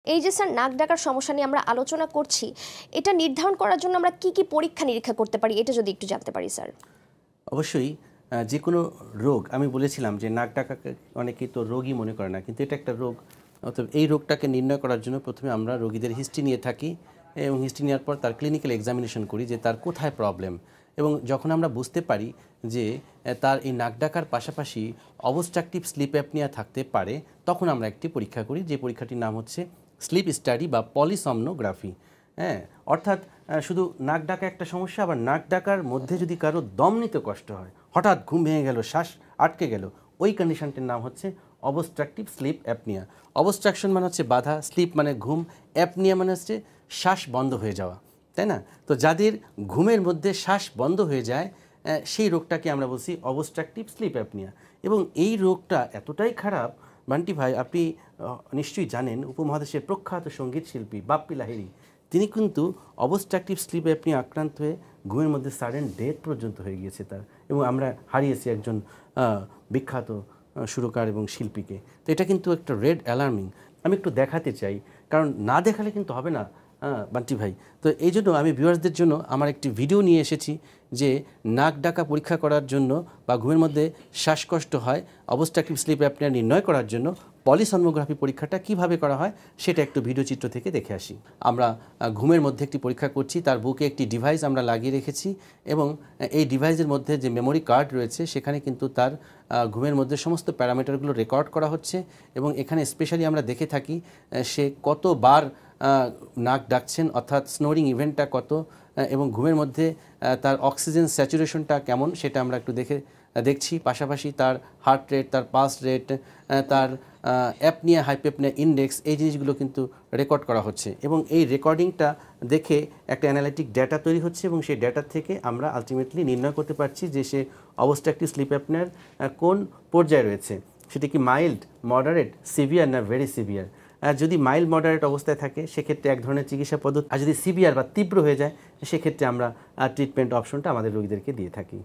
এই যে স্যার নাক ডাকার সমস্যা নিয়ে আমরা আলোচনা করছি, এটা নির্ধারণ করার জন্য আমরা কি কি পরীক্ষা নিরীক্ষা করতে পারি, এটা যদি একটু জানতে পারি স্যার। অবশ্যই যে কোনো রোগ আমি বলেছিলাম যে নাক ডাকাকে অনেকেই তো রোগই মনে করে না, কিন্তু এটা একটা রোগ। অতএব এই রোগটাকে নির্ণয় করার জন্য প্রথমে আমরা রোগীদের হিস্ট্রি নিয়ে থাকি এবং হিস্ট্রি নেওয়ার পর তার ক্লিনিক্যাল এক্সামিনেশন করি যে তার কোথায় প্রবলেম। এবং যখন আমরা বুঝতে পারি যে তার এই নাক ডাকার পাশাপাশি অবস্ট্রাকটিভ স্লিপ অ্যাপনিয়া থাকতে পারে, তখন আমরা একটি পরীক্ষা করি, যে পরীক্ষাটির নাম হচ্ছে স্লিপ স্টাডি বা পলিসমনোগ্রাফি। হ্যাঁ, অর্থাৎ শুধু নাক ডাকা একটা সমস্যা, আবার নাক ডাকার মধ্যে যদি কারো দম নিতে কষ্ট হয়, হঠাৎ ঘুম ভেঙে গেল, শ্বাস আটকে গেল, ওই কন্ডিশনটির নাম হচ্ছে অবস্ট্রাকটিভ স্লিপ অ্যাপনিয়া। অবস্ট্রাকশন মানে হচ্ছে বাধা, স্লিপ মানে ঘুম, অ্যাপনিয়া মানে হচ্ছে শ্বাস বন্ধ হয়ে যাওয়া, তাই না? তো যাদের ঘুমের মধ্যে শ্বাস বন্ধ হয়ে যায় সেই রোগটাকে আমরা বলছি অবস্ট্রাকটিভ স্লিপ অ্যাপনিয়া। এবং এই রোগটা এতটাই খারাপ, বান্টি ভাই আপনি নিশ্চয়ই জানেন, উপমহাদেশের প্রখ্যাত সঙ্গীত শিল্পী বাপ্পি লাহিড়ী তিনি কিন্তু অবস্ট্রাকটিভ স্লিপ অ্যাপনিয়া আক্রান্ত হয়ে ঘুমের মধ্যে সাডেন ডেথ পর্যন্ত হয়ে গিয়েছে তার, এবং আমরা হারিয়েছি একজন বিখ্যাত সুরকার এবং শিল্পীকে। তো এটা কিন্তু একটা রেড অ্যালার্মিং। আমি একটু দেখাতে চাই, কারণ না দেখালে কিন্তু হবে না বান্টি ভাই। তো এই জন্য আমি ভিউয়ার্সদের জন্য আমার একটি ভিডিও নিয়ে এসেছি যে নাক ডাকা পরীক্ষা করার জন্য বা ঘুমের মধ্যে শ্বাসকষ্ট হয়, অবস্ট্রাকটিভ স্লিপ অ্যাপনিয়া নির্ণয় করার জন্য পলিসনমোগ্রাফি পরীক্ষাটা কিভাবে করা হয় সেটা একটু ভিডিও চিত্র থেকে দেখে আসি। আমরা ঘুমের মধ্যে একটি পরীক্ষা করছি, তার বুকে একটি ডিভাইস আমরা লাগিয়ে রেখেছি এবং এই ডিভাইসের মধ্যে যে মেমোরি কার্ড রয়েছে সেখানে কিন্তু তার ঘুমের মধ্যে সমস্ত প্যারামিটারগুলো রেকর্ড করা হচ্ছে। এবং এখানে স্পেশালি আমরা দেখে থাকি সে কতবার নাক ডাকছেন, অর্থাৎ স্নোরিং ইভেন্টটা কত, এবং ঘুমের মধ্যে তার অক্সিজেন স্যাচুরেশনটা কেমন সেটা আমরা একটু দেখছি। পাশাপাশি তার হার্ট রেট, তার পালস রেট, তার অ্যাপনিয়া হাইপোপনিয়া ইন্ডেক্স, এই জিনিসগুলো কিন্তু রেকর্ড করা হচ্ছে। এবং এই রেকর্ডিংটা দেখে একটা অ্যানালিটিক ডেটা তৈরি হচ্ছে এবং সেই ডেটার থেকে আমরা আলটিমেটলি নির্ণয় করতে পারছি যে সে অবস্ট্রাকটিভ স্লিপ অ্যাপনিয়ার কোন পর্যায়ে রয়েছে, সেটা কি মাইল্ড, মডারেট, সিভিয়ার না ভেরি সিভিয়ার। যদি মাইল্ড মডারেট অবস্থায় থাকে সেক্ষেত্রে এক ধরনের চিকিৎসা পদ্ধতি, আর যদি সিভিয়ার বা তীব্র হয়ে যায় সেক্ষেত্রে আমরা ট্রিটমেন্ট অপশনটা আমাদের রোগীদেরকে দিয়ে থাকি।